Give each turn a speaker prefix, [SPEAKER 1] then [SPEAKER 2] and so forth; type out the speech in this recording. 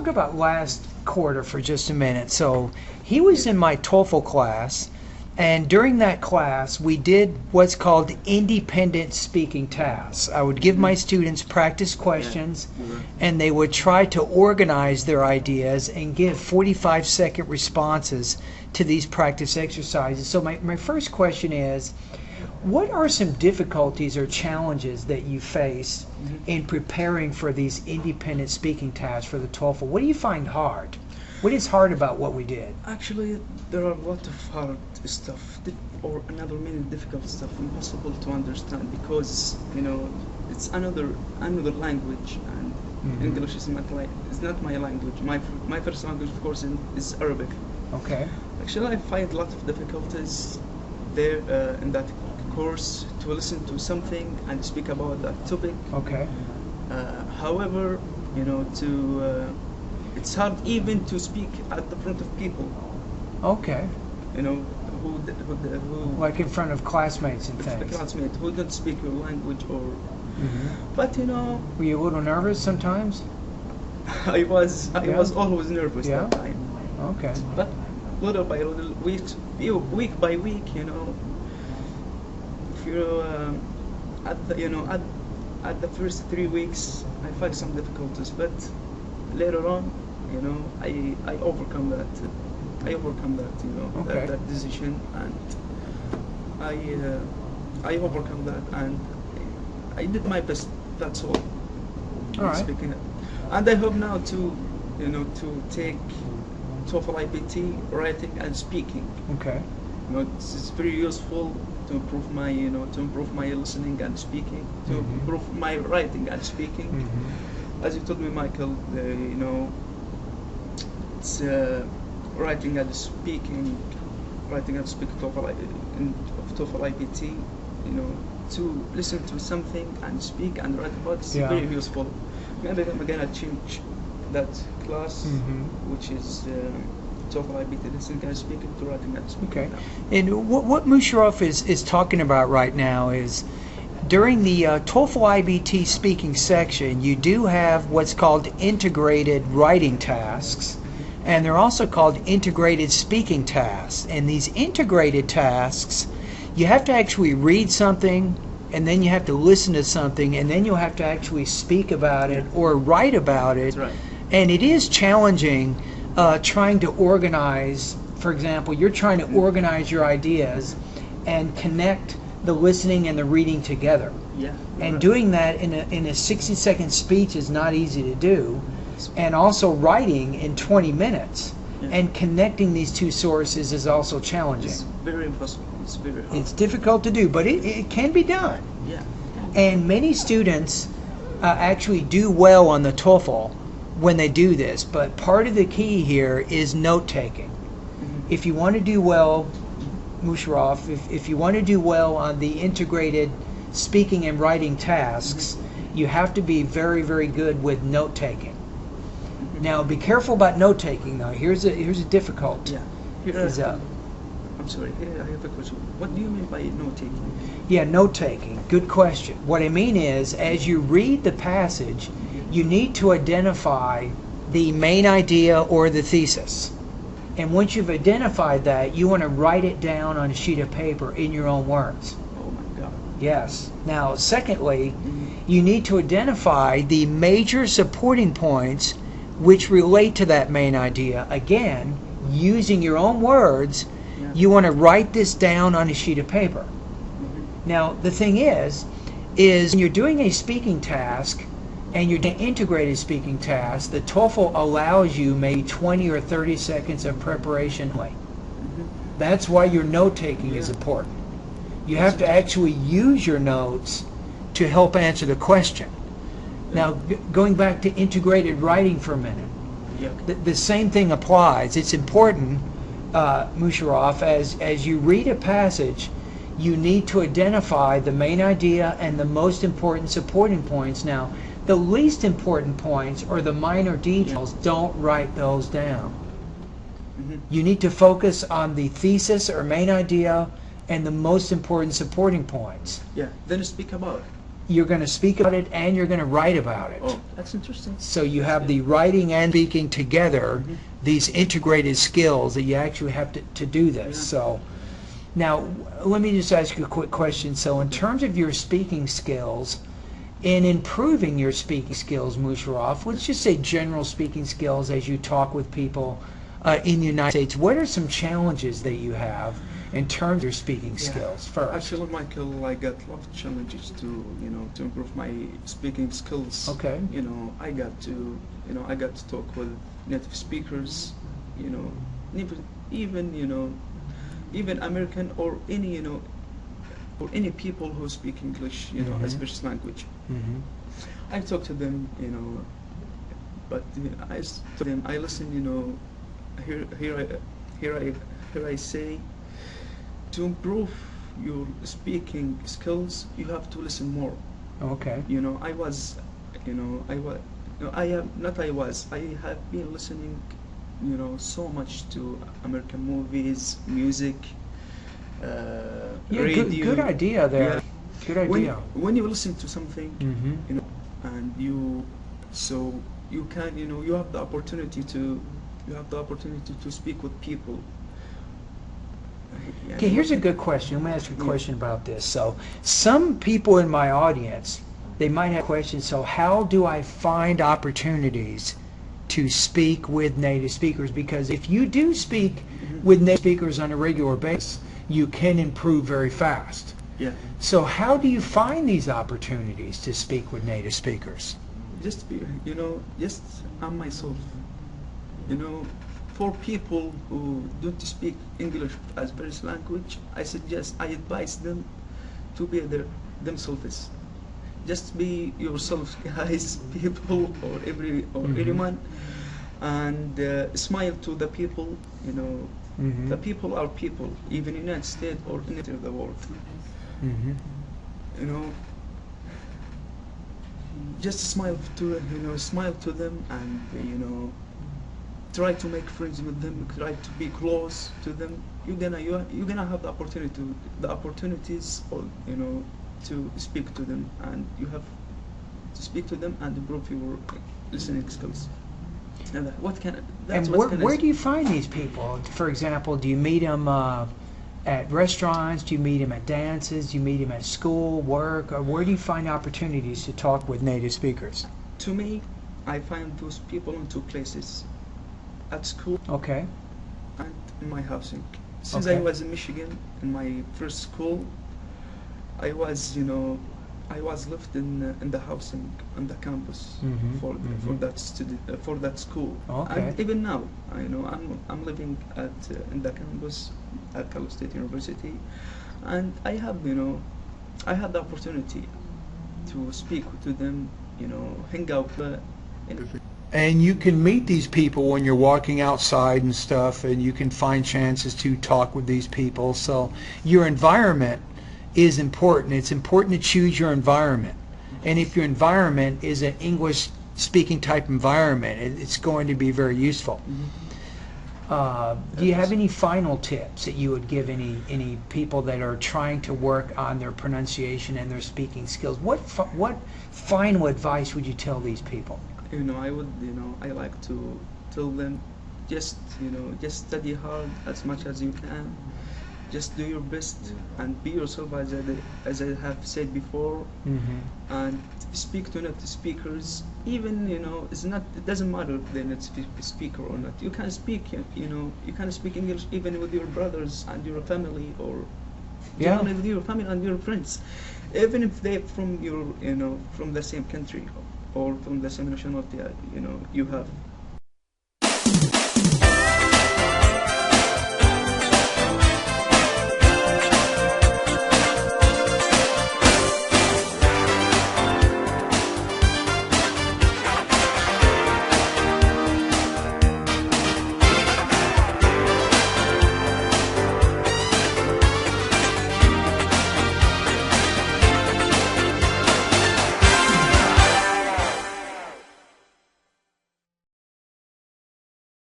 [SPEAKER 1] talk about last quarter for just a minute. So he was in my TOEFL class, and during that class we did what's called independent speaking tasks. I would give my students practice questions, and they would try to organize their ideas and give 45-second responses to these practice exercises. So my first question is, what are some difficulties or challenges that you face in preparing for these independent speaking tasks for the TOEFL? What do you find hard? What is hard about what we did?
[SPEAKER 2] Actually, there are a lot of hard stuff, or another many difficult stuff, impossible to understand, because it's another language, and English is not my language. My first language, of course, is Arabic.
[SPEAKER 1] Okay.
[SPEAKER 2] Actually, I find a lot of difficulties there in that course to listen to something and speak about that topic.
[SPEAKER 1] Okay.
[SPEAKER 2] However, it's hard even to speak at the front of people.
[SPEAKER 1] Okay.
[SPEAKER 2] Who
[SPEAKER 1] like in front of classmates and things.
[SPEAKER 2] Classmates who don't speak your language, or. But
[SPEAKER 1] Were you a little nervous sometimes?
[SPEAKER 2] I was always nervous that time.
[SPEAKER 1] Okay.
[SPEAKER 2] But little by little, week by week, if at the first 3 weeks, I find some difficulties, but later on, I overcome that.
[SPEAKER 1] Okay.
[SPEAKER 2] that decision, and I overcome that, and I did my best. That's all.
[SPEAKER 1] All right.
[SPEAKER 2] Speaking it. And I hope now to take TOEFL iBT writing and speaking.
[SPEAKER 1] Okay.
[SPEAKER 2] It's very useful to improve my listening and speaking, to improve my writing and speaking. As you told me, Michael, it's writing and speaking TOEFL iBT. To listen to something and speak and write about it's very useful. Maybe I'm gonna change that class, which is TOEFL iBT, listening and speaking, to writing and speaking.
[SPEAKER 1] Okay. And what Musharaf is talking about right now is, during the TOEFL iBT speaking section, you do have what's called integrated writing tasks, and they're also called integrated speaking tasks. And these integrated tasks, you have to actually read something, and then you have to listen to something, and then you'll have to actually speak about it or write about it.
[SPEAKER 2] That's right.
[SPEAKER 1] And it is challenging trying to organize. For example, you're trying to organize your ideas and connect the listening and the reading together.
[SPEAKER 2] Yeah.
[SPEAKER 1] And doing that in a 60-second speech is not easy to do. And also writing in 20 minutes and connecting these two sources is also challenging.
[SPEAKER 2] It's very impossible. It's very hard.
[SPEAKER 1] It's difficult to do, but it can be done.
[SPEAKER 2] Yeah.
[SPEAKER 1] And many students actually do well on the TOEFL when they do this, but part of the key here is note-taking. If you want to do well, Musharaf, if you want to do well on the integrated speaking and writing tasks, you have to be very, very good with note-taking. Now, be careful about note-taking, though. Here's a difficulty.
[SPEAKER 2] Yeah. I'm sorry, I have a question. What do you mean by note-taking?
[SPEAKER 1] Yeah, note-taking. Good question. What I mean is, as you read the passage, you need to identify the main idea or the thesis. And once you've identified that, you want to write it down on a sheet of paper in your own words.
[SPEAKER 2] Oh my God.
[SPEAKER 1] Yes. Now, secondly, you need to identify the major supporting points which relate to that main idea. Again, using your own words, you want to write this down on a sheet of paper. Now, the thing is when you're doing a speaking task and you're doing an integrated speaking task, the TOEFL allows you maybe 20 or 30 seconds of preparation. That's why your note-taking is important. You have to actually use your notes to help answer the question. Now, going back to integrated writing for a minute, the same thing applies. It's important, Musharaf, as you read a passage, you need to identify the main idea and the most important supporting points. Now, the least important points or the minor details, don't write those down. You need to focus on the thesis or main idea and the most important supporting points.
[SPEAKER 2] Yeah, then speak about it.
[SPEAKER 1] you're going to speak about it and you're going to write about it.
[SPEAKER 2] Oh, that's interesting.
[SPEAKER 1] So you have the writing and speaking together, these integrated skills that you actually have to do this.
[SPEAKER 2] Yeah.
[SPEAKER 1] So now let me just ask you a quick question. So in terms of your speaking skills, in improving your speaking skills, Musharaf, let's just say general speaking skills as you talk with people in the United States, what are some challenges that you have in terms of your speaking skills first?
[SPEAKER 2] Actually, Michael, I got a lot of challenges to, to improve my speaking skills.
[SPEAKER 1] Okay.
[SPEAKER 2] I got to, I got to talk with native speakers, even American or any, or any people who speak English, as first language.
[SPEAKER 1] Mm-hmm.
[SPEAKER 2] I talk to them, but to them, I listen, here I say, to improve your speaking skills, you have to listen more.
[SPEAKER 1] Okay.
[SPEAKER 2] I have been listening, so much to American movies, music, radio.
[SPEAKER 1] Good idea there.
[SPEAKER 2] Yeah.
[SPEAKER 1] Good idea.
[SPEAKER 2] When you listen to something,
[SPEAKER 1] Mm-hmm.
[SPEAKER 2] and you can, you have the opportunity to speak with people.
[SPEAKER 1] Okay, here's a good question. Let me ask you a question about this. So, some people in my audience, they might have questions. So, how do I find opportunities to speak with native speakers? Because if you do speak with native speakers on a regular basis, you can improve very fast.
[SPEAKER 2] Yeah.
[SPEAKER 1] So, how do you find these opportunities to speak with native speakers?
[SPEAKER 2] Just be, just I'm myself. For people who don't speak English as first language, I advise them to be themselves. Just be yourself, guys, people, or anyone, and smile to the people.
[SPEAKER 1] Mm-hmm.
[SPEAKER 2] The people are people, even in the United States or in the world.
[SPEAKER 1] Mm-hmm.
[SPEAKER 2] Just smile to them, and try to make friends with them, try to be close to them. You're gonna have the opportunities, or to speak to them, and you have to speak to them and improve your listening skills. And
[SPEAKER 1] where do you find these people? For example, do you meet them at restaurants? Do you meet them at dances? Do you meet them at school, work? Or where do you find opportunities to talk with native speakers?
[SPEAKER 2] To me, I find those people in two places: at school,
[SPEAKER 1] okay,
[SPEAKER 2] and in my housing. Since
[SPEAKER 1] okay.
[SPEAKER 2] I was in Michigan in my first school, I was left in the housing on the campus for that school.
[SPEAKER 1] Okay.
[SPEAKER 2] And even now, I'm living in the campus at Cal State University, and I had the opportunity to speak to them, hang out.
[SPEAKER 1] And you can meet these people when you're walking outside and stuff, and you can find chances to talk with these people. So your environment is important. It's important to choose your environment. And if your environment is an English-speaking type environment, it's going to be very useful. Do you have any final tips that you would give any people that are trying to work on their pronunciation and their speaking skills? What final advice would you tell these people?
[SPEAKER 2] I like to tell them, just study hard as much as you can. Just do your best and be yourself, as I have said before, and speak to native speakers. Even it doesn't matter if they're native speaker or not. You can speak English even with your brothers and your family, or even with your family and your friends, even if they're from from the same country or from the same nationality you have.